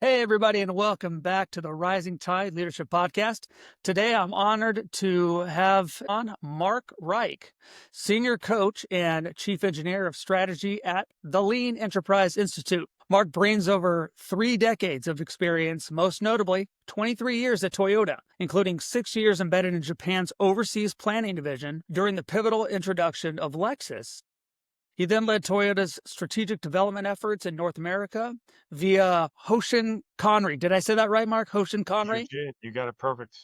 Hey, everybody, and welcome back to the Rising Tide Leadership Podcast. Today, I'm honored to have on Mark Reich, Senior Coach and Chief Engineer of Strategy at the Lean Enterprise Institute. Mark brings over 3 decades of experience, most notably 23 years at Toyota, including 6 years embedded in Japan's overseas planning division during the pivotal introduction of Lexus. He then led Toyota's strategic development efforts in North America via Hoshin Kanri. Did I say that right, Mark? Hoshin Sure Kanri? did. You got it perfect.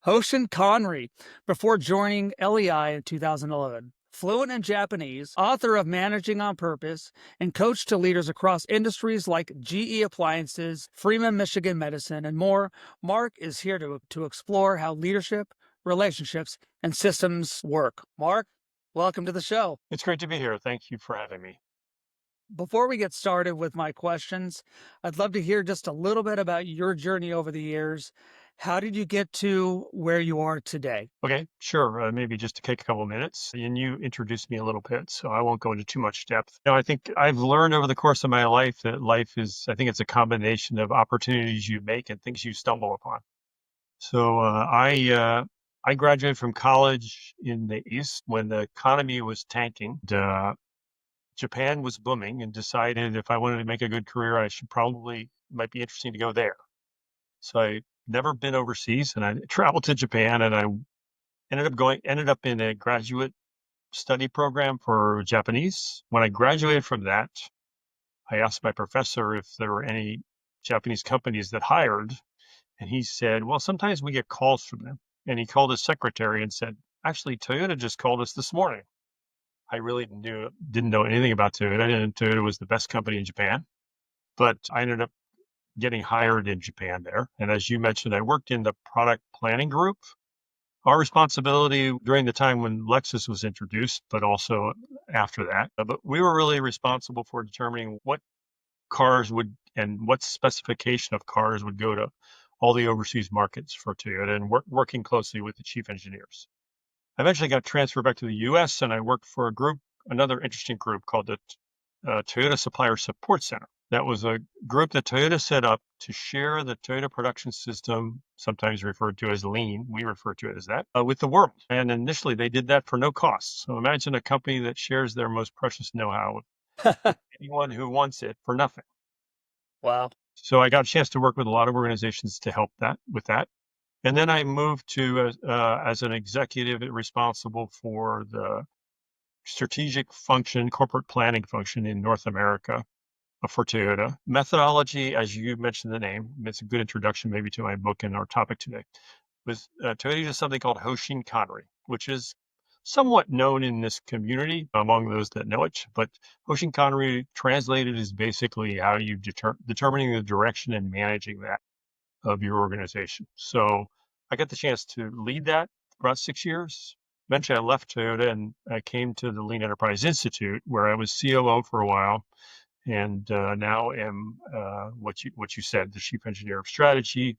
Hoshin Kanri, before joining LEI in 2011. Fluent in Japanese, author of Managing on Purpose, and coach to leaders across industries like GE Appliances, Freeman Michigan Medicine, and more, Mark is here to explore how leadership, relationships, and systems work. Mark, welcome to the show. It's great to be here. Thank you for having me. Before we get started with my questions, I'd love to hear just a little bit about your journey over the years. How did you get to where you are today? Okay, sure. Maybe just to take a couple of minutes. And you introduced me a little bit, so I won't go into too much depth. I think I've learned over the course of my life that life is, I think it's a combination of opportunities you make and things you stumble upon. So I graduated from college in the East when the economy was tanking. Japan was booming, and decided if I wanted to make a good career, I should probably might be interesting to go there. So I never been overseas, and I traveled to Japan, and I ended up in a graduate study program for Japanese. When I graduated from that, I asked my professor if there were any Japanese companies that hired, and he said, "Well, sometimes we get calls from them." And he called his secretary and said, "Actually, Toyota just called us this morning." I really didn't know anything about Toyota. I didn't know Toyota was the best company in Japan, but I ended up getting hired in Japan there. And as you mentioned, I worked in the product planning group. Our responsibility during the time when Lexus was introduced, but also after that, but we were really responsible for determining what cars would and what specification of cars would go to all the overseas markets for Toyota, and working closely with the chief engineers. I eventually got transferred back to the US, and I worked for another interesting group called the Toyota Supplier Support Center. That was a group that Toyota set up to share the Toyota production system, sometimes referred to as Lean. We refer to it as that, with the world. And initially, they did that for no cost. So imagine a company that shares their most precious know-how with anyone who wants it for nothing. Wow. So I got a chance to work with a lot of organizations to help with that. And then I moved to as an executive responsible for the strategic function, corporate planning function in North America for Toyota. Methodology, as you mentioned the name, it's a good introduction maybe to my book and our topic today. Toyota uses something called Hoshin Kanri, which is somewhat known in this community among those that know it. But Hoshin Kanri translated is basically how you determining the direction and managing that of your organization. So I got the chance to lead that for about 6 years. Eventually, I left Toyota and I came to the Lean Enterprise Institute, where I was COO for a while, and now am what you said, the chief engineer of strategy.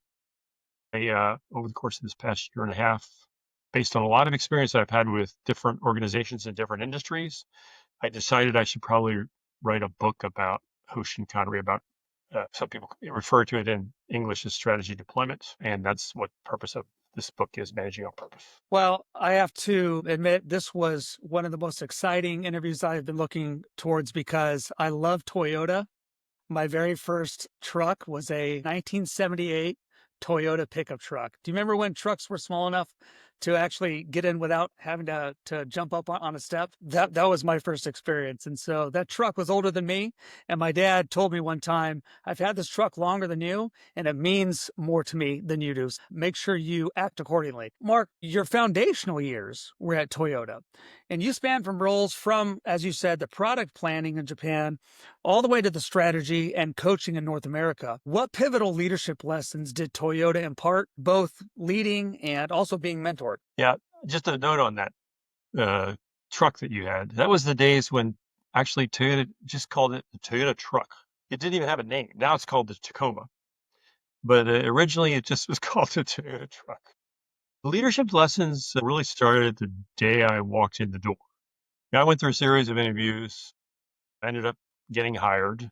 Over the course of this past year and a half, based on a lot of experience that I've had with different organizations in different industries, I decided I should probably write a book about Hoshin Kanri, about some people refer to it in English as strategy deployment, and that's what the purpose of this book is, Managing on Purpose. Well, I have to admit, this was one of the most exciting interviews I've been looking towards because I love Toyota. My very first truck was a 1978 Toyota pickup truck. Do you remember when trucks were small enough to actually get in without having to jump up on a step? That was my first experience. And so that truck was older than me. And my dad told me one time, "I've had this truck longer than you, and it means more to me than you do. So make sure you act accordingly." Mark, your foundational years were at Toyota, and you span from roles from, as you said, the product planning in Japan all the way to the strategy and coaching in North America. What pivotal leadership lessons did Toyota impart, both leading and also being mentored? Yeah, just a note on that truck that you had. That was the days when actually Toyota just called it the Toyota truck. It didn't even have a name. Now it's called the Tacoma. But originally it just was called the Toyota truck. The leadership lessons really started the day I walked in the door. I went through a series of interviews. I ended up getting hired.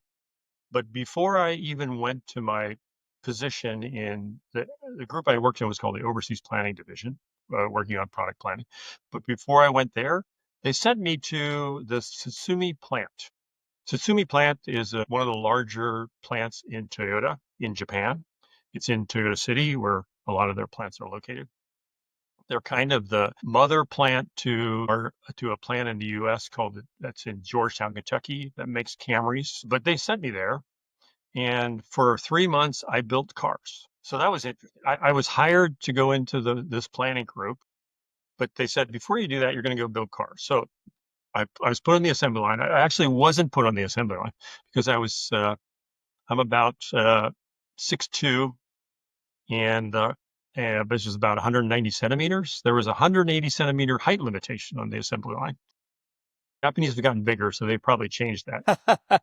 But before I even went to my position in the group I worked in was called the Overseas Planning Division, working on product planning. But before I went there, they sent me to the Tsutsumi plant. Tsutsumi plant is one of the larger plants in Toyota in Japan. It's in Toyota City, where a lot of their plants are located. They're kind of the mother plant to a plant in the U.S. that's in Georgetown, Kentucky, that makes Camrys. But they sent me there, and for 3 months I built cars. So that was interesting. I was hired to go into this planning group, but they said before you do that, you're going to go build cars. So I was put on the assembly line. I actually wasn't put on the assembly line because I'm about 6'2", and this was about 190 centimeters. There was a 180 centimeter height limitation on the assembly line. Japanese have gotten bigger, so they probably changed that.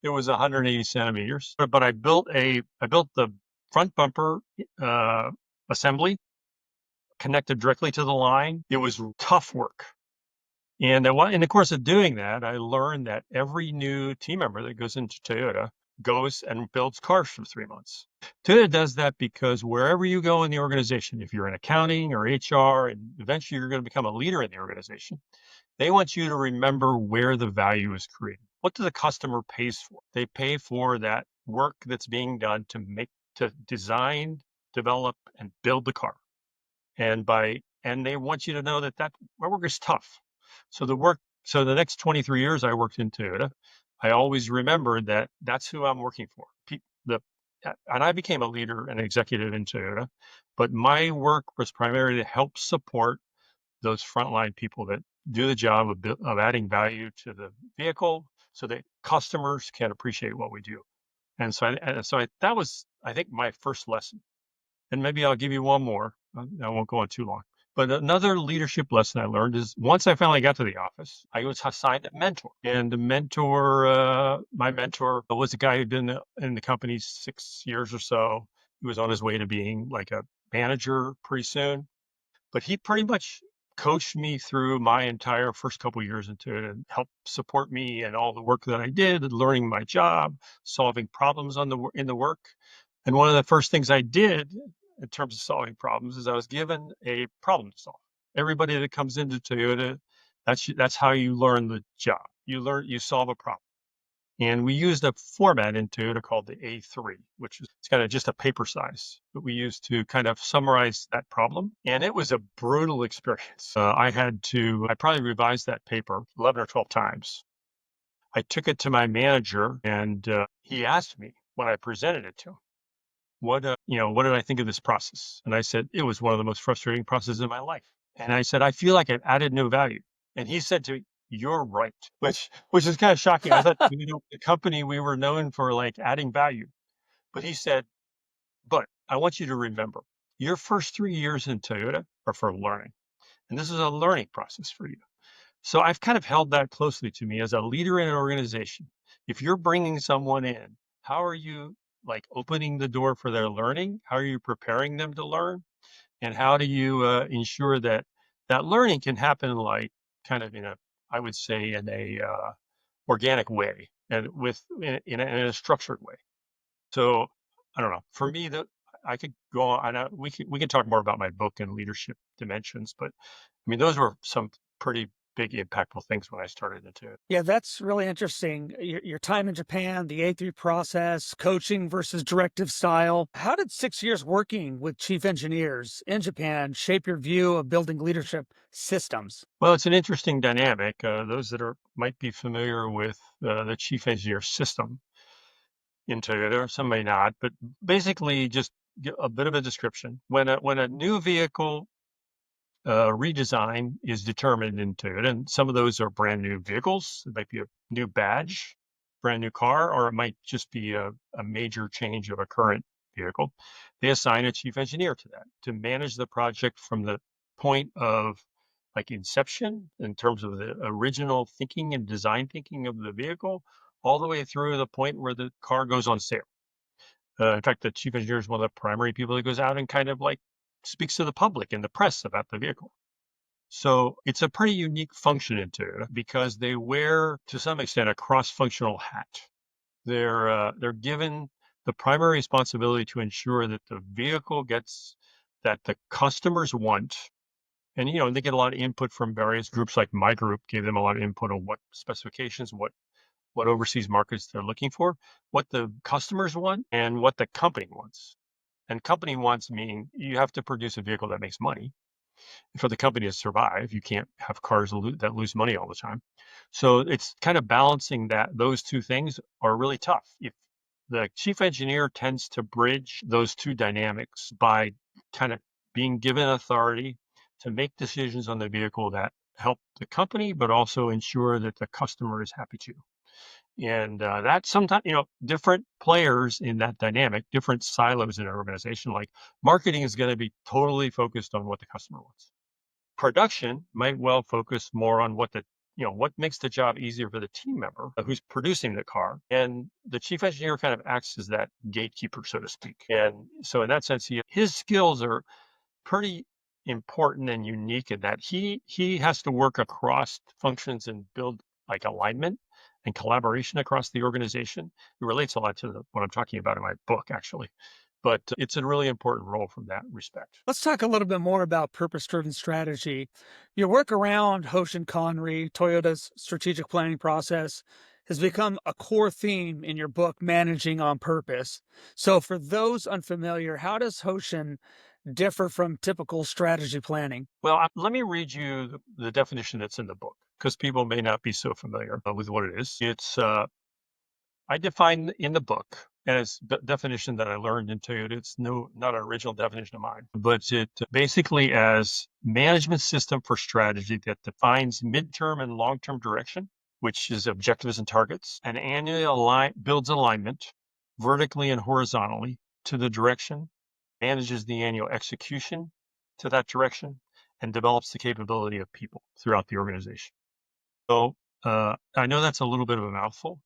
It was 180 centimeters, but I built the front bumper assembly connected directly to the line. It was tough work. And in the course of doing that, I learned that every new team member that goes into Toyota goes and builds cars for 3 months. Toyota does that because wherever you go in the organization, if you're in accounting or HR, and eventually you're going to become a leader in the organization, they want you to remember where the value is created. What the customer pays for? They pay for that work that's being done to design, develop, and build the car. And they want you to know that work is tough. So the next 23 years I worked in Toyota, I always remembered that that's who I'm working for. And I became a leader and executive in Toyota, but my work was primarily to help support those frontline people that do the job of adding value to the vehicle so that customers can appreciate what we do. That was, I think, my first lesson. And maybe I'll give you one more. I won't go on too long. But another leadership lesson I learned is once I finally got to the office, I was assigned a mentor. And my mentor was a guy who'd been in the company 6 years or so. He was on his way to being like a manager pretty soon. But he pretty much coached me through my entire first couple of years into it and helped support me and all the work that I did, learning my job, solving problems in the work. And one of the first things I did in terms of solving problems is I was given a problem to solve. Everybody that comes into Toyota, that's how you learn the job. You solve a problem. And we used a format in Toyota called the A3, which is it's kind of just a paper size, but we used to kind of summarize that problem. And it was a brutal experience. I probably revised that paper 11 or 12 times. I took it to my manager, and he asked me when I presented it to him, what did I think of this process? And I said, it was one of the most frustrating processes in my life. And I said, I feel like I've added no value. And he said to me, you're right, which is kind of shocking. I thought, the company, we were known for like adding value. But he said, but I want you to remember your first 3 years in Toyota are for learning. And this is a learning process for you. So I've kind of held that closely to me as a leader in an organization. If you're bringing someone in, how are you like opening the door for their learning? How are you preparing them to learn? And how do you ensure that that learning can happen like kind of I would say in a organic way and in a structured way. So I don't know. For me, that I could go on. We can talk more about my book and leadership dimensions, but I mean those were some pretty big impactful things when I started into it. Yeah, that's really interesting. Your time in Japan, the A3 process, coaching versus directive style. How did 6 years working with chief engineers in Japan shape your view of building leadership systems? Well, it's an interesting dynamic. Those that might be familiar with the chief engineer system in Toyota, some may not, but basically just a bit of a description. When a new vehicle redesign is determined in Toyota, and some of those are brand new vehicles. It might be a new badge, brand new car, or it might just be a major change of a current vehicle. They assign a chief engineer to that to manage the project from the point of like inception in terms of the original thinking and design thinking of the vehicle, all the way through the point where the car goes on sale. In fact, the chief engineer is one of the primary people that goes out and kind of like speaks to the public and the press about the vehicle. So it's a pretty unique function in Toyota because they wear, to some extent, a cross-functional hat. They're given the primary responsibility to ensure that the vehicle gets that the customers want. And, they get a lot of input from various groups, like my group gave them a lot of input on what specifications, what overseas markets they're looking for, what the customers want, and what the company wants. And company wants meaning you have to produce a vehicle that makes money for the company to survive. You can't have cars that lose money all the time. So it's kind of balancing that. Those two things are really tough. If the chief engineer tends to bridge those two dynamics by kind of being given authority to make decisions on the vehicle that help the company, but also ensure that the customer is happy too. And that sometimes, different players in that dynamic, different silos in an organization, like marketing is going to be totally focused on what the customer wants. Production might well focus more on what makes the job easier for the team member who's producing the car. And the chief engineer kind of acts as that gatekeeper, so to speak. And so in that sense, his skills are pretty important and unique in that he has to work across functions and build like alignment and collaboration across the organization. It relates a lot to what I'm talking about in my book, actually. But it's a really important role from that respect. Let's talk a little bit more about purpose-driven strategy. Your work around Hoshin Kanri, Toyota's strategic planning process, has become a core theme in your book, Managing on Purpose. So, for those unfamiliar, how does Hoshin differ from typical strategy planning? Well, let me read you the definition that's in the book, because people may not be so familiar with what it is. I define in the book as the definition that I learned in Toyota. It's not an original definition of mine, but it basically as management system for strategy that defines midterm and long-term direction, which is objectives and targets, and annually builds alignment vertically and horizontally to the direction, manages the annual execution to that direction, and develops the capability of people throughout the organization. So I know that's a little bit of a mouthful,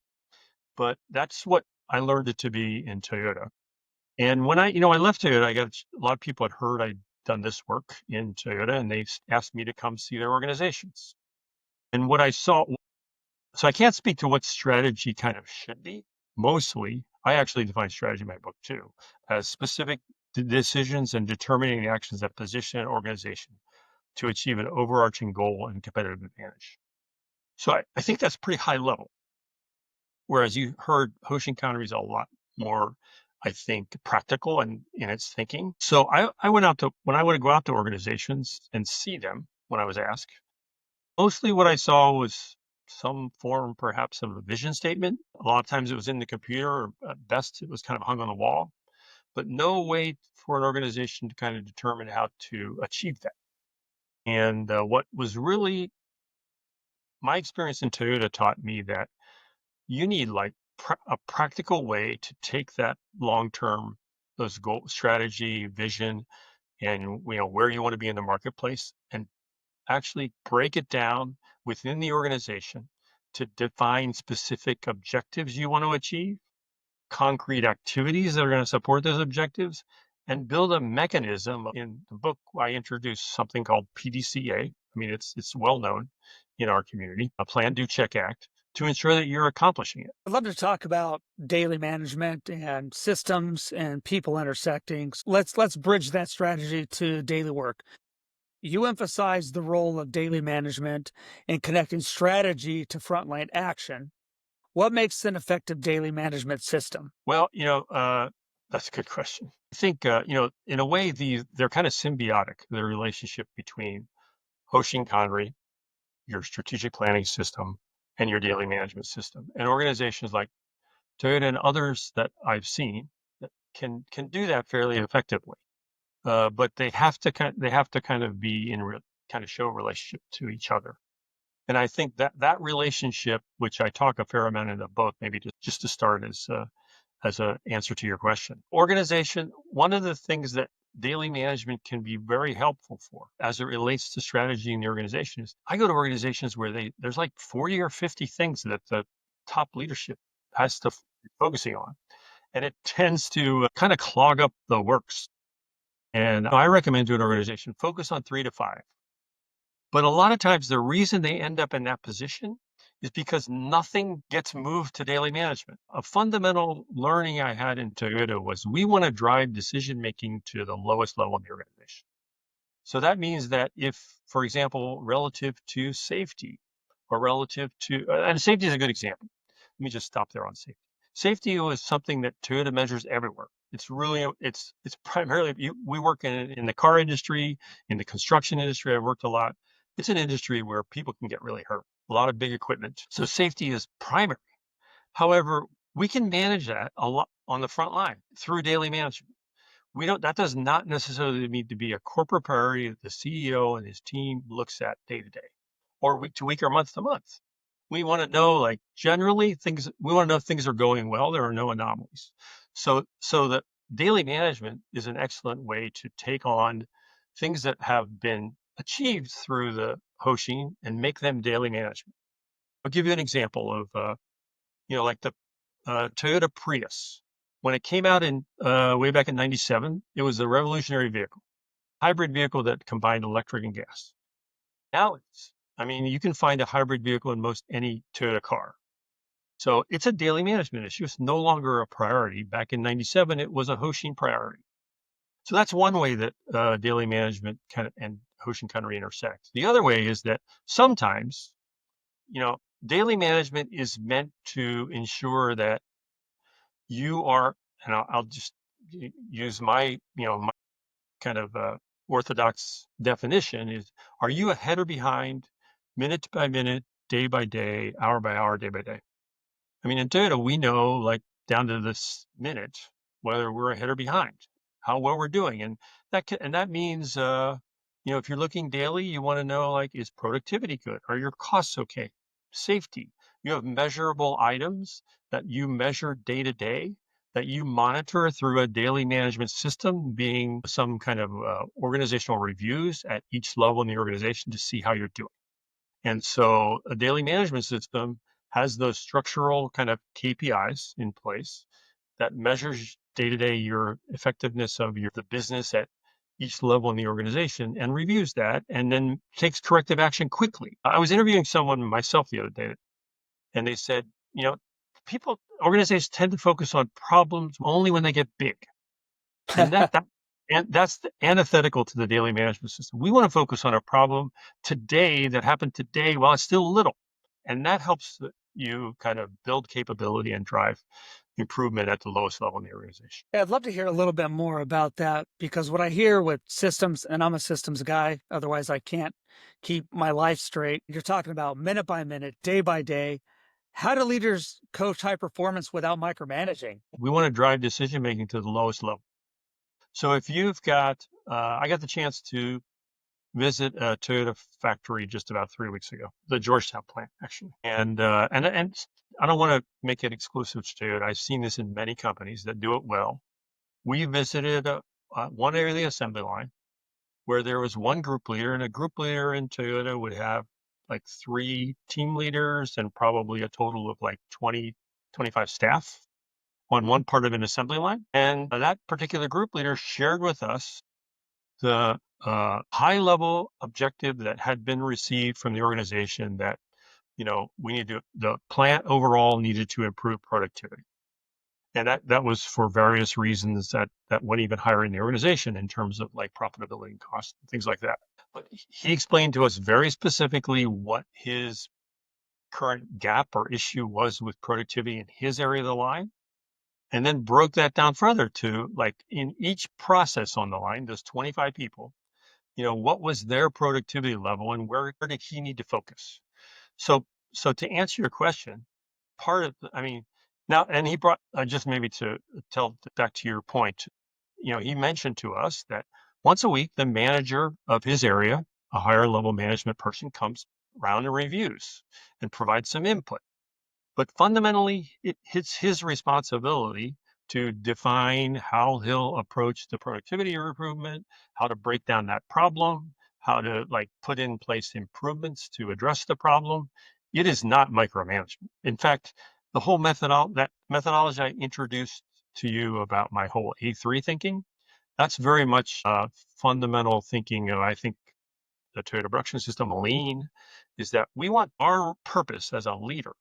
but that's what I learned it to be in Toyota. And when I left Toyota, I got a lot of people had heard I'd done this work in Toyota, and they asked me to come see their organizations. And what I saw, so I can't speak to what strategy kind of should be. Mostly, I actually define strategy in my book too, as specific decisions and determining the actions that position an organization to achieve an overarching goal and competitive advantage. So I think that's pretty high level. Whereas you heard Hoshin Kanri is a lot more, I think, practical and in its thinking. So I went out to when I would go out to organizations and see them when I was asked, mostly what I saw was some form perhaps of a vision statement. A lot of times it was in the computer, or at best it was kind of hung on the wall, but no way for an organization to kind of determine how to achieve that. And what was really my experience in Toyota taught me that you need like a practical way to take that long term, those goal strategy, vision, and where you want to be in the marketplace, and actually break it down within the organization to define specific objectives you want to achieve, concrete activities that are going to support those objectives, and build a mechanism. In the book, I introduced something called PDCA. I mean, it's well known in our community, a plan, do, check, act, to ensure that you're accomplishing it. I'd love to talk about daily management and systems and people intersecting. Let's bridge that strategy to daily work. You emphasize the role of daily management in connecting strategy to frontline action. What makes an effective daily management system? Well, that's a good question. I think, in a way, they're kind of symbiotic, the relationship between Hoshin Kanri, your strategic planning system, and your daily management system. And organizations like Toyota and others that I've seen that can do that fairly effectively. But they have to kind of be kind of show relationship to each other. And I think that relationship, which I talk a fair amount in the book, maybe just to start as an answer to your question. Organization, one of the things that daily management can be very helpful for as it relates to strategy in the organization is I go to organizations where there's like 40 or 50 things that the top leadership has to be focusing on. And it tends to kind of clog up the works. And I recommend to an organization, focus on 3 to 5. But a lot of times the reason they end up in that position is because nothing gets moved to daily management. A fundamental learning I had in Toyota was we want to drive decision making to the lowest level in the organization. So that means that if, for example, relative to safety or relative to, and safety is a good example. Let me just stop there on safety. Safety was something that Toyota measures everywhere. It's really, it's primarily, we work in the car industry, in the construction industry. I've worked a lot. It's an industry where people can get really hurt, a lot of big equipment. So safety is primary. However, we can manage that a lot on the front line through daily management. We don't, that does not necessarily need to be a corporate priority that the CEO and his team looks at day to day or week to week or month to month. We want to know, like, generally things, we want to know if things are going well, there are no anomalies. So that daily management is an excellent way to take on things that have been achieved through the Hoshin and make them daily management. I'll give you an example of, like the Toyota Prius. When it came out in way back in '97, it was a revolutionary vehicle, hybrid vehicle that combined electric and gas. Now I mean, you can find a hybrid vehicle in most any Toyota car. So it's a daily management issue. It's no longer a priority. Back in '97, it was a Hoshin priority. So that's one way that daily management and Hoshin Kanri intersect. The other way is that sometimes, daily management is meant to ensure that you are, and I'll just use my kind of orthodox definition is, are you ahead or behind, minute by minute, day by day, hour by hour, day by day? I mean, in data, we know like down to this minute whether we're ahead or behind, how well we're doing, and that means, if you're looking daily, you want to know like, is productivity good? Are your costs okay? Safety. You have measurable items that you measure day to day that you monitor through a daily management system, being some kind of organizational reviews at each level in the organization to see how you're doing. And so a daily management system has those structural kind of KPIs in place that measures day to day your effectiveness of the business at each level in the organization and reviews that and then takes corrective action quickly. I was interviewing someone myself the other day and they said, organizations tend to focus on problems only when they get big. And that's the antithetical to the daily management system. We want to focus on a problem today that happened today while it's still little. And that helps you kind of build capability and drive improvement at the lowest level in the organization. Yeah, I'd love to hear a little bit more about that because what I hear with systems, and I'm a systems guy, otherwise I can't keep my life straight. You're talking about minute by minute, day by day. How do leaders coach high performance without micromanaging? We want to drive decision making to the lowest level. So if you've got, I got the chance to visit a Toyota factory just about 3 weeks ago, the Georgetown plant, actually. And I don't want to make it exclusive to Toyota. I've seen this in many companies that do it well. We visited one area of the assembly line where there was one group leader, and a group leader in Toyota would have like 3 team leaders and probably a total of like 20, 25 staff on one part of an assembly line. And that particular group leader shared with us the high level objective that had been received from the organization that, the plant overall needed to improve productivity. And that was for various reasons that went even higher in the organization in terms of like profitability and cost and things like that. But he explained to us very specifically what his current gap or issue was with productivity in his area of the line, and then broke that down further to like in each process on the line, those 25 people, what was their productivity level and where did he need to focus? So, so to answer your question, I mean, now, and he brought, just maybe to tell back to your point, he mentioned to us that once a week, the manager of his area, a higher level management person, comes around and reviews and provides some input. But fundamentally, it's his responsibility to define how he'll approach the productivity improvement, how to break down that problem, how to like put in place improvements to address the problem. It is not micromanagement. In fact, the whole that methodology I introduced to you about my whole A3 thinking, that's very much fundamental thinking of, I think, the Toyota production system, lean, is that we want our purpose as a leader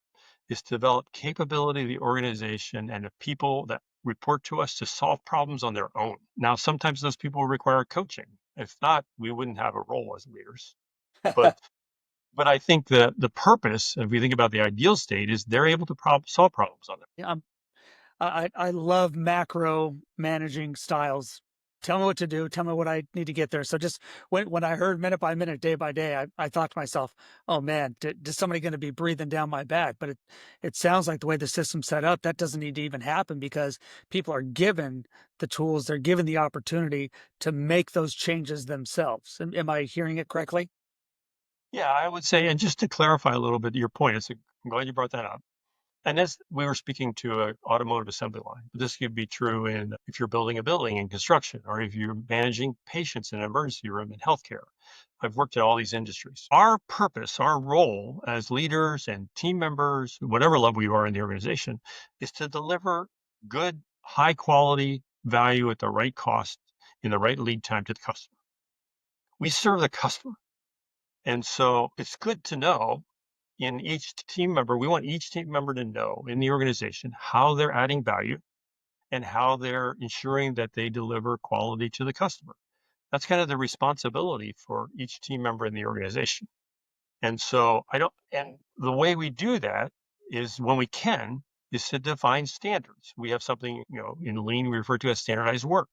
is to develop capability of the organization and the people that report to us to solve problems on their own. Now, sometimes those people require coaching. If not, we wouldn't have a role as leaders. But I think the purpose, if we think about the ideal state, is they're able to solve problems on their Yeah, I love macro managing styles. Tell me what to do. Tell me what I need to get there. So just when I heard minute by minute, day by day, I thought to myself, "Oh man, is somebody going to be breathing down my back?" But it sounds like the way the system's set up, that doesn't need to even happen because people are given the tools, they're given the opportunity to make those changes themselves. Am I hearing it correctly? Yeah, I would say, and just to clarify a little bit your point, I'm glad you brought that up. And as we were speaking to an automotive assembly line, this could be true in if you're building a building in construction, or if you're managing patients in an emergency room in healthcare. I've worked at all these industries. Our purpose, our role as leaders and team members, whatever level you are in the organization, is to deliver good, high quality value at the right cost in the right lead time to the customer. We serve the customer. And so it's good to know in each team member, we want each team member to know in the organization how they're adding value and how they're ensuring that they deliver quality to the customer. That's kind of the responsibility for each team member in the organization. And so and the way we do that is when we can, is to define standards. We have something, in lean we refer to as standardized work,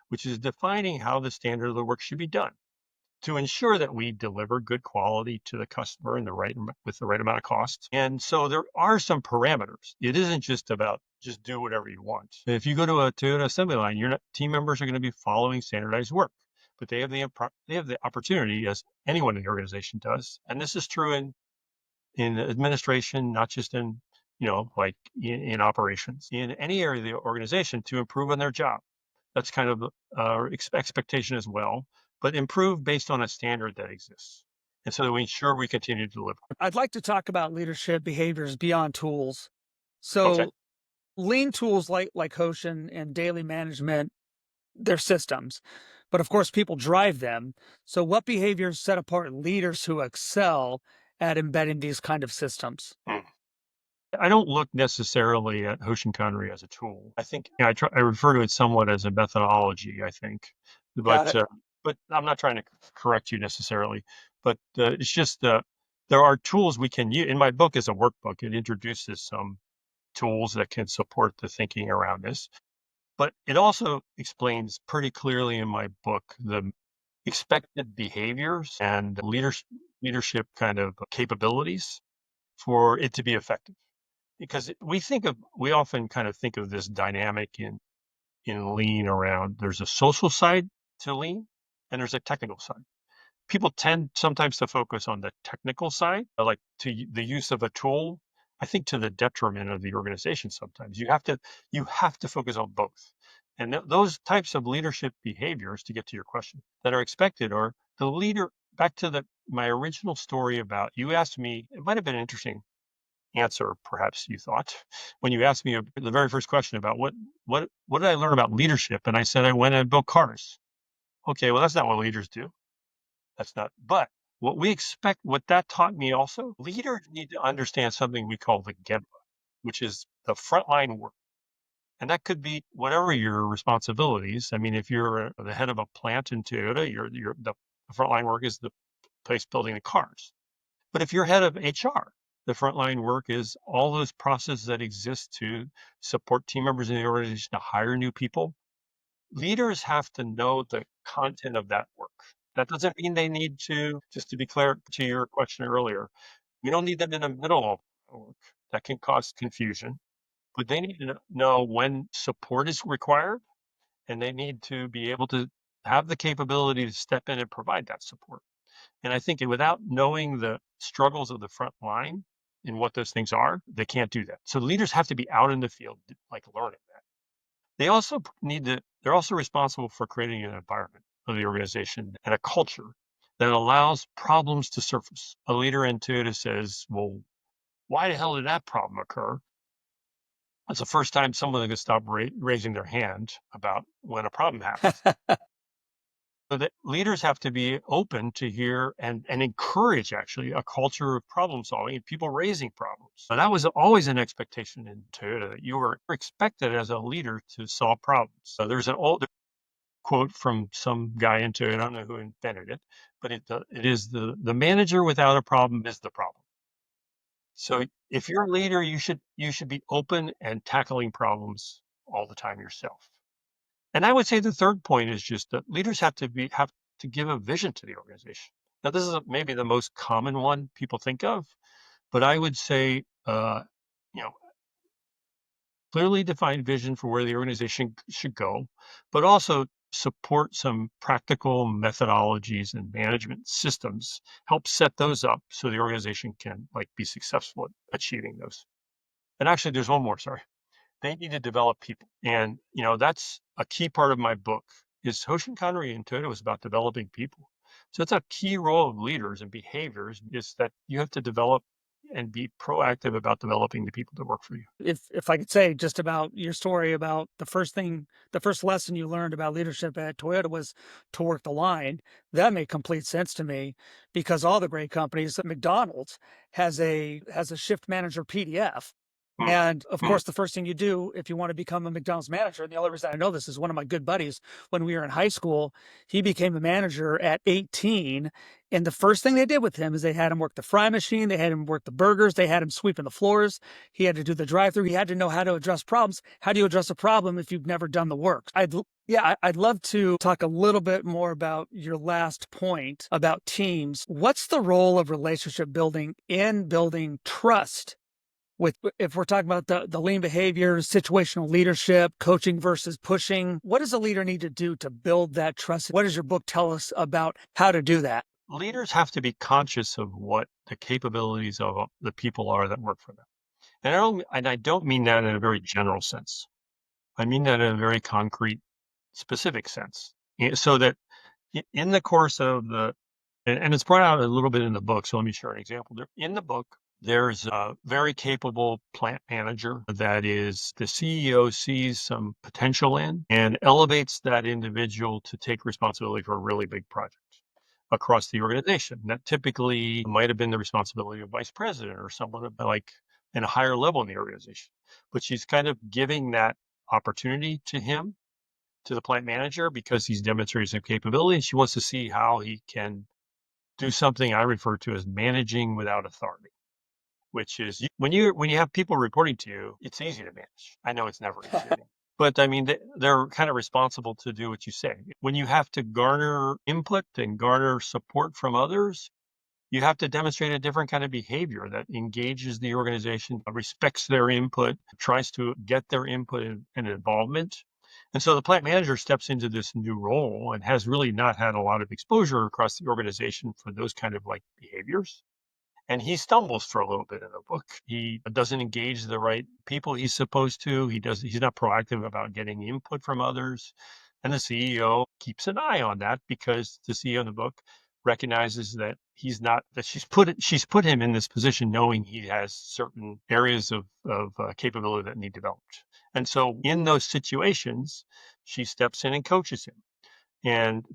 which is defining how the standard of the work should be done to ensure that we deliver good quality to the customer in with the right amount of cost. And so there are some parameters. It isn't just about just do whatever you want. If you go to an assembly line, your team members are going to be following standardized work, but they have the opportunity, as anyone in the organization does. And this is true in administration, not just in like in operations, in any area of the organization, to improve on their job. That's kind of expectation as well, but improve based on a standard that exists. And so that we ensure we continue to deliver. I'd like to talk about leadership behaviors beyond tools. Okay. So lean tools like Hoshin and daily management, they're systems. But of course, people drive them. So what behaviors set apart leaders who excel at embedding these kind of systems? Mm. I don't look necessarily at Hoshin Kanri as a tool. I think I refer to it somewhat as a methodology, I think. Got But it. but I'm not trying to correct you necessarily. But it's just there are tools we can use. In my book is a workbook. It introduces some tools that can support the thinking around this. But it also explains pretty clearly in my book the expected behaviors and leadership kind of capabilities for it to be effective. Because we often kind of think of this dynamic in lean around there's a social side to lean and there's a technical side. People tend sometimes to focus on the technical side, like the use of a tool. I think to the detriment of the organization. Sometimes you have to focus on both, and those types of leadership behaviors, to get to your question, that are expected, or the leader. Back to the my original story about you asked me. It might have been an interesting answer, perhaps you thought, when you asked me the very first question about what did I learn about leadership, and I said I went and built cars. Okay, well that's not what leaders do. That's not, but what that taught me also, leaders need to understand something we call the Gemba, which is the frontline work. And that could be whatever your responsibilities. I mean, if you're the head of a plant in Toyota, the frontline work is the place building the cars. But if you're head of HR, the frontline work is all those processes that exist to support team members in the organization to hire new people. Leaders have to know the content of that work. That doesn't mean they need to, just to be clear to your question earlier, we don't need them in the middle of work. That can cause confusion, but they need to know when support is required, and they need to be able to have the capability to step in and provide that support. And I think without knowing the struggles of the front line and what those things are, they can't do that. So leaders have to be out in the field, like learning that. They're also responsible for creating an environment of the organization and a culture that allows problems to surface. A leader intuitive says, well, why the hell did that problem occur? That's the first time someone can stop raising their hand about when a problem happens. So that leaders have to be open to hear and encourage actually a culture of problem solving and people raising problems. So that was always an expectation in Toyota that you were expected as a leader to solve problems. So there's an old quote from some guy in Toyota, I don't know who invented it, but it is the manager without a problem is the problem. So if you're a leader, you should be open and tackling problems all the time yourself. And I would say the third point is just that leaders have to give a vision to the organization. Now, this is maybe the most common one people think of, but I would say, you know, clearly defined vision for where the organization should go, but also support some practical methodologies and management systems, help set those up so the organization can like be successful at achieving those. And actually, there's one more. Sorry. They need to develop people. And, that's a key part of my book is Hoshin Kanri and Toyota was about developing people. So it's a key role of leaders and behaviors is that you have to develop and be proactive about developing the people that work for you. If I could say just about your story about the first lesson you learned about leadership at Toyota was to work the line, that made complete sense to me because all the great companies, McDonald's has a shift manager PDF. Mm, And of mm. course, the first thing you do if you want to become a McDonald's manager, and the only reason I know this is one of my good buddies when we were in high school, he became a manager at 18. And the first thing they did with him is they had him work the fry machine, they had him work the burgers, they had him sweeping the floors, he had to do the drive-through, he had to know how to address problems. How do you address a problem if you've never done the work? I'd love to talk a little bit more about your last point about teams. What's the role of relationship building in building trust with if we're talking about the lean behaviors, situational leadership, coaching versus pushing? What does a leader need to do to build that trust? What does your book tell us about how to do that? Leaders have to be conscious of what the capabilities of the people are that work for them. And I don't mean that in a very general sense. I mean that in a very concrete, specific sense. So that in the course of and it's brought out a little bit in the book. So let me share an example. In the book, there's a very capable plant manager that is the CEO sees some potential in and elevates that individual to take responsibility for a really big project across the organization. That typically might have been the responsibility of vice president or someone like in a higher level in the organization. But she's kind of giving that opportunity to him, to the plant manager, because he's demonstrated some capability. And she wants to see how he can do something I refer to as managing without authority, which is when you have people reporting to you, it's easy to manage. I know it's never easy, but I mean they're kind of responsible to do what you say. When you have to garner input and garner support from others, you have to demonstrate a different kind of behavior that engages the organization, respects their input, tries to get their input and involvement. And so the plant manager steps into this new role and has really not had a lot of exposure across the organization for those kind of like behaviors. And he stumbles for a little bit in the book. He doesn't engage the right people he's supposed to. He's not proactive about getting input from others. And the CEO keeps an eye on that because the CEO in the book recognizes that he's not that she's put him in this position knowing he has certain areas of capability that need developed. And so in those situations, she steps in and coaches him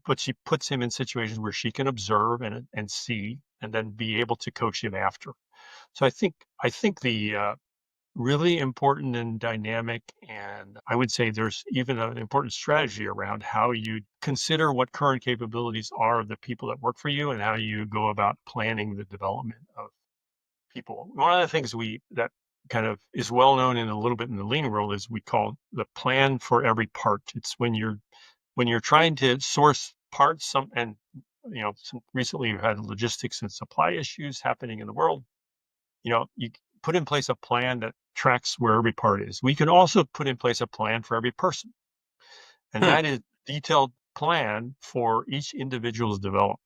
but she puts him in situations where she can observe and see and then be able to coach him after. So I think the really important and dynamic, and I would say there's even an important strategy around how you consider what current capabilities are of the people that work for you and how you go about planning the development of people. One of the things that kind of is well known in a little bit in the lean world is we call the plan for every part. It's when you're trying to source parts, recently you've had logistics and supply issues happening in the world. You put in place a plan that tracks where every part is. We can also put in place a plan for every person, and Hmm. that is detailed plan for each individual's development.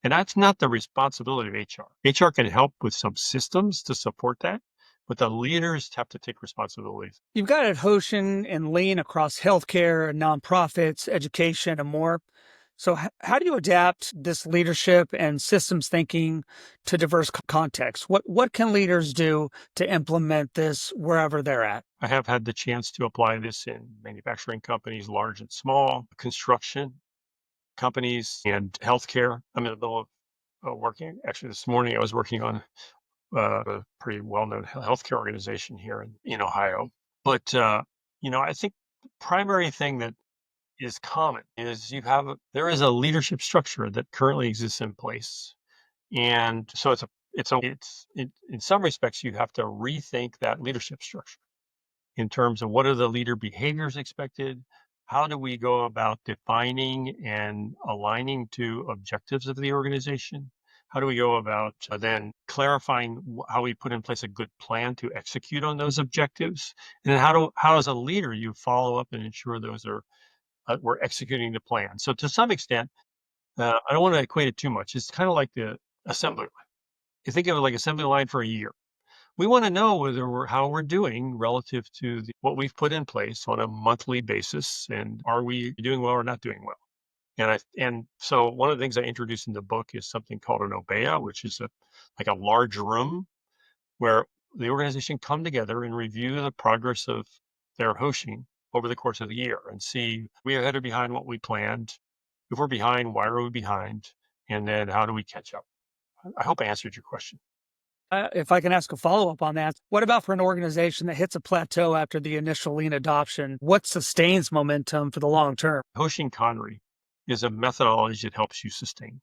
And that's not the responsibility of HR. HR can help with some systems to support that, but the leaders have to take responsibilities. You've got it Hoshin and lean across healthcare, nonprofits, education, and more. So, how do you adapt this leadership and systems thinking to diverse contexts? What can leaders do to implement this wherever they're at? I have had the chance to apply this in manufacturing companies, large and small, construction, companies and healthcare. I'm in the middle of working. Actually, this morning I was working on a pretty well-known healthcare organization here in Ohio. But I think the primary thing that is common is there is a leadership structure that currently exists in place, and so in some respects you have to rethink that leadership structure in terms of what are the leader behaviors expected. How do we go about defining and aligning to objectives of the organization? How do we go about then clarifying how we put in place a good plan to execute on those objectives? And then how as a leader you follow up and ensure those are we're executing the plan. So to some extent, I don't want to equate it too much. It's kind of like the assembly line. You think of it like assembly line for a year. We want to know how we're doing relative to what we've put in place on a monthly basis, and are we doing well or not doing well? And so one of the things I introduced in the book is something called an obeya, which is like a large room where the organization come together and review the progress of their Hoshin over the course of the year and see we ahead or behind what we planned. If we're behind, why are we behind? And then how do we catch up? I hope I answered your question. If I can ask a follow up on that, what about for an organization that hits a plateau after the initial lean adoption? What sustains momentum for the long term? Hoshin Kanri is a methodology that helps you sustain.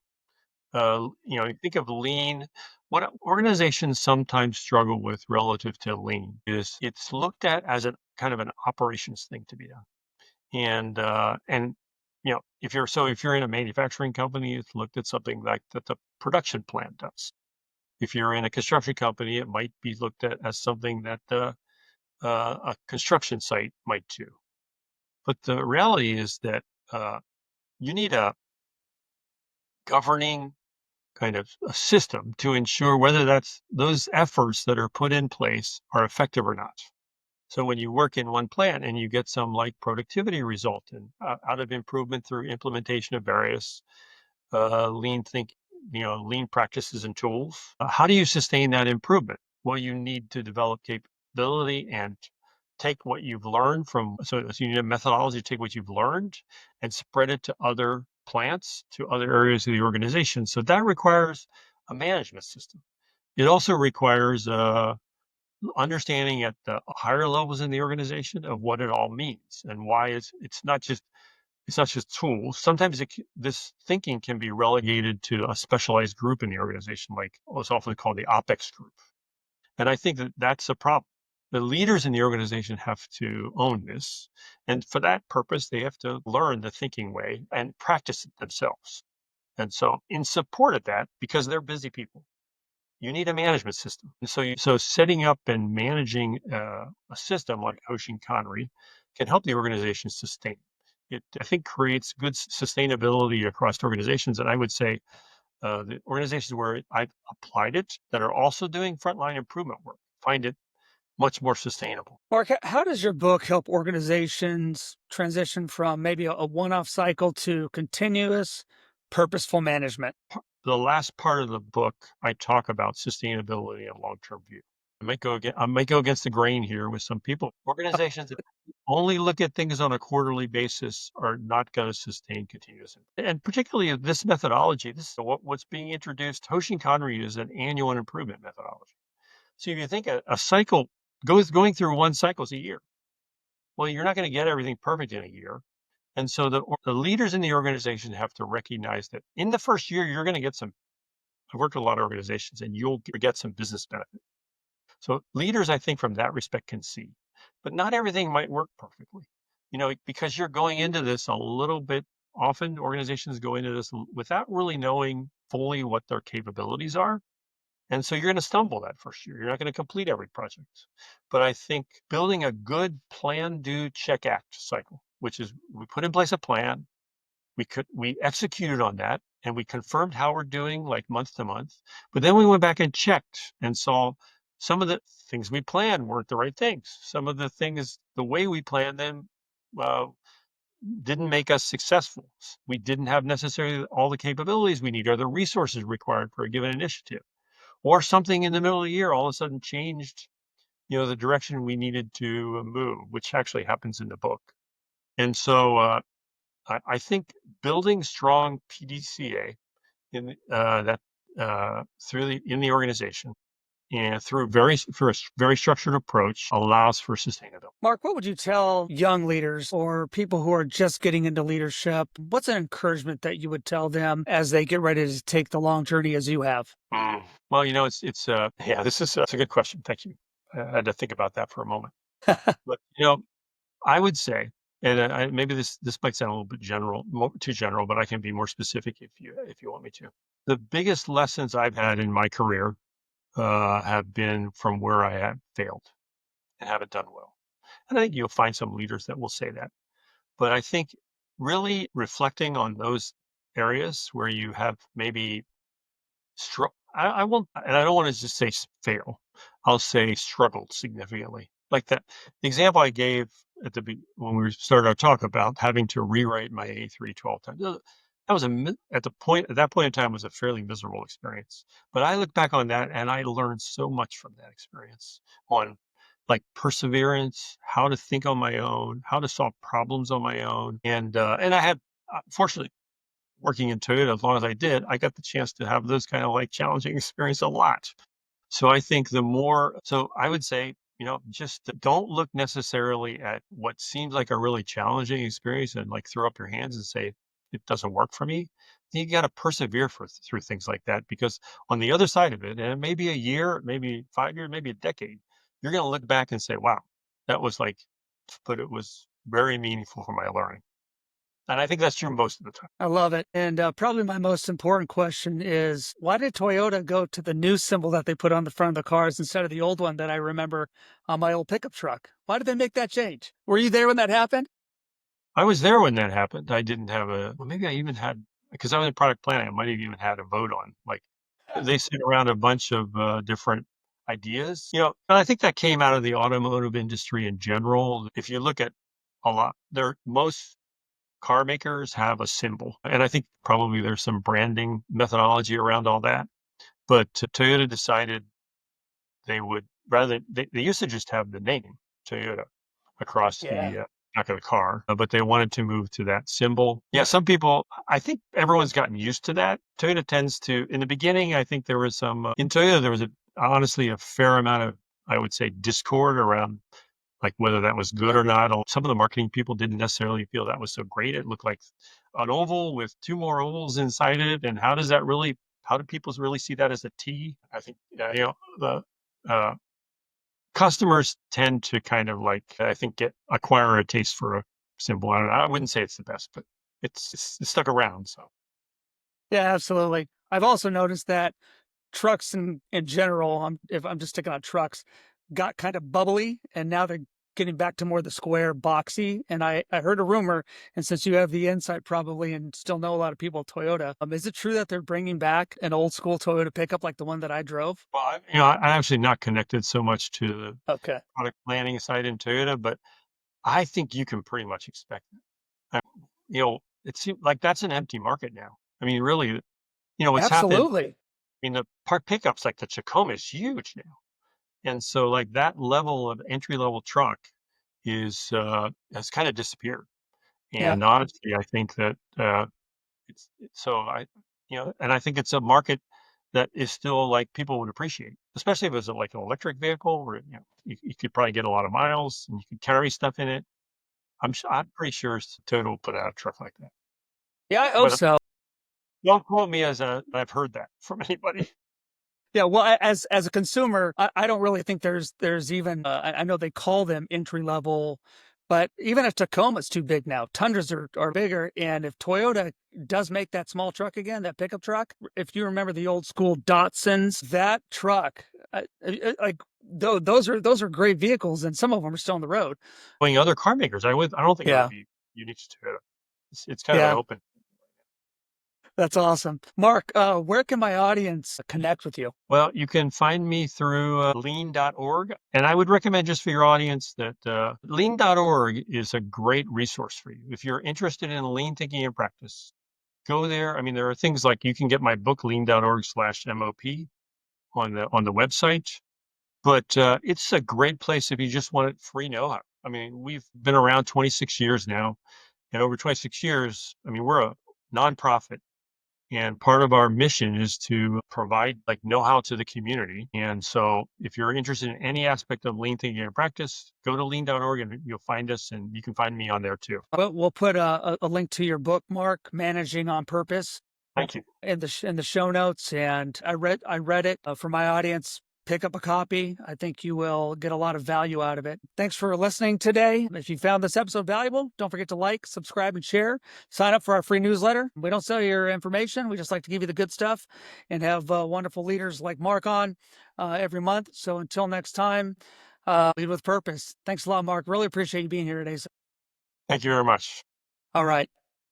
You think of lean. What organizations sometimes struggle with relative to lean is it's looked at as a kind of an operations thing to be done. And if you're in a manufacturing company, it's looked at something like that the production plant does. If you're in a construction company, it might be looked at as something that a construction site might do. But the reality is that you need a governing kind of a system to ensure whether those efforts that are put in place are effective or not. So when you work in one plant and you get some like productivity result and out of improvement through implementation of various lean lean practices and tools, how do you sustain that improvement? Well, you need to develop capability and take what you've learned so you need a methodology to take what you've learned and spread it to other plants, to other areas of the organization. So that requires a management system. It also requires understanding at the higher levels in the organization of what it all means and why it's not just tools. Sometimes this thinking can be relegated to a specialized group in the organization, like what's often called the OPEX group. And I think that that's a problem. The leaders in the organization have to own this. And for that purpose, they have to learn the thinking way and practice it themselves. And so in support of that, because they're busy people, you need a management system. And so setting up and managing a system like Hoshin Kanri can help the organization sustain. It, I think, creates good sustainability across organizations. And I would say the organizations where I've applied it that are also doing frontline improvement work find it much more sustainable. Mark, how does your book help organizations transition from maybe a one off cycle to continuous, purposeful management? The last part of the book, I talk about sustainability and long-term view. I might go against the grain here with some people. Organizations that only look at things on a quarterly basis are not going to sustain continuous. And particularly this methodology, this is what's being introduced. Hoshin Kanri is an annual improvement methodology. So if you think a cycle going through one cycle is a year, well, you're not going to get everything perfect in a year. And so the leaders in the organization have to recognize that in the first year, you're going to get some. I've worked with a lot of organizations and you'll get some business benefit. So leaders, I think, from that respect can see, but not everything might work perfectly, because you're going into this a little bit. Often organizations go into this without really knowing fully what their capabilities are. And so you're going to stumble that first year. You're not going to complete every project. But I think building a good plan, do, check, act cycle, which is we put in place a plan, we executed on that, and we confirmed how we're doing like month to month. But then we went back and checked and saw some of the things we planned weren't the right things. Some of the things, the way we planned them, uh, didn't make us successful. We didn't have necessarily all the capabilities we need or the resources required for a given initiative, or something in the middle of the year all of a sudden changed, the direction we needed to move, which actually happens in the book. And so I think building strong PDCA that through in the organization and through a very structured approach allows for sustainability. Mark, what would you tell young leaders or people who are just getting into leadership? What's an encouragement that you would tell them as they get ready to take the long journey as you have? Well, yeah, this is it's a good question. Thank you. I had to think about that for a moment. But I would say, and maybe this might sound a little bit too general, but I can be more specific if you want me to. The biggest lessons I've had in my career have been from where I have failed and haven't done well. And I think you'll find some leaders that will say that. But I think really reflecting on those areas where you have maybe I won't, and I don't want to just say fail. I'll say struggled significantly. Like the example I gave when we started our talk about having to rewrite my A3 12 times. That was at that point in time was a fairly miserable experience. But I look back on that and I learned so much from that experience on like perseverance, how to think on my own, how to solve problems on my own, and I had fortunately working in Toyota as long as I did, I got the chance to have those kind of like challenging experience a lot. So I think so I would say, just don't look necessarily at what seems like a really challenging experience and like throw up your hands and say, it doesn't work for me. You got to persevere through things like that because on the other side of it, and maybe a year, maybe 5 years, maybe a decade, you're going to look back and say, wow, that was like, but it was very meaningful for my learning. And I think that's true most of the time. I love it. And probably my most important question is why did Toyota go to the new symbol that they put on the front of the cars instead of the old one that I remember on my old pickup truck? Why did they make that change? Were you there when that happened? I was there when that happened. I didn't have well, maybe I even had, because I was in product planning, I might have even had a vote on, like, they sent around a bunch of different ideas, and I think that came out of the automotive industry in general. If you look at most car makers have a symbol, and I think probably there's some branding methodology around all that. But Toyota decided they would they used to just have the name Toyota across Yeah. the back of the car, but they wanted to move to that symbol. Yeah, some people, I think everyone's gotten used to that. Toyota tends to, in the beginning, I think there was in Toyota, there was honestly a fair amount of, I would say, discord around like whether that was good or not. Some of the marketing people didn't necessarily feel that was so great. It looked like an oval with two more ovals inside it. And how do people really see that as a T? I think, the, uh, customers tend to kind of like, I think, acquire a taste for a symbol. I wouldn't say it's the best, but it's stuck around. So Yeah, absolutely. I've also noticed that trucks in general, if I'm just sticking on trucks, got kind of bubbly, and now they're getting back to more the square, boxy. And I heard a rumor, and since you have the insight probably and still know a lot of people at Toyota, is it true that they're bringing back an old school Toyota pickup like the one that I drove? well, I'm actually not connected so much to the Okay. product planning side in Toyota, but I think you can pretty much expect it. I, it seems like that's an empty market now. I mean, really, what's happened. Absolutely. I mean, the park pickups like the Tacoma is huge now. And so like that level of entry level truck has kind of disappeared. Yeah. And honestly, I think that so and I think it's a market that is still like people would appreciate, especially if it's like an electric vehicle where you could probably get a lot of miles and you could carry stuff in it. I'm pretty sure Toyota will put out a truck like that. Yeah, I hope But so. don't quote me as I've heard that from anybody. Yeah, well, as a consumer, I don't really think there's even I know they call them entry level, but even if Tacoma's too big now, Tundras are bigger. And if Toyota does make that small truck again, that pickup truck, if you remember the old school Datsuns, that truck, like those are great vehicles, and some of them are still on the road. Going other car makers, I don't think it would Yeah, be unique to Toyota. It's kind of an yeah, open. that's awesome. Mark, where can my audience connect with you? Well, you can find me through lean.org. And I would recommend just for your audience that lean.org is a great resource for you. If you're interested in lean thinking and practice, go there. I mean, there are things like you can get my book, lean.org/MOP on the website. But it's a great place if you just want free know-how. I mean, we've been around 26 years now. And over 26 years, I mean, we're a nonprofit. And part of our mission is to provide like know-how to the community. And so if you're interested in any aspect of lean thinking and practice, go to lean.org and you'll find us, and you can find me on there too. We'll put a link to your book, Mark, Managing on Purpose, Thank you. in the show notes. And I read it for my audience. Pick up a copy. I think you will get a lot of value out of it. Thanks for listening today. If you found this episode valuable, don't forget to like, subscribe, and share. Sign up for our free newsletter. We don't sell your information. We just like to give you the good stuff and have wonderful leaders like Mark on every month. So until next time, lead with purpose. Thanks a lot, Mark. Really appreciate you being here today. Thank you very much. All right.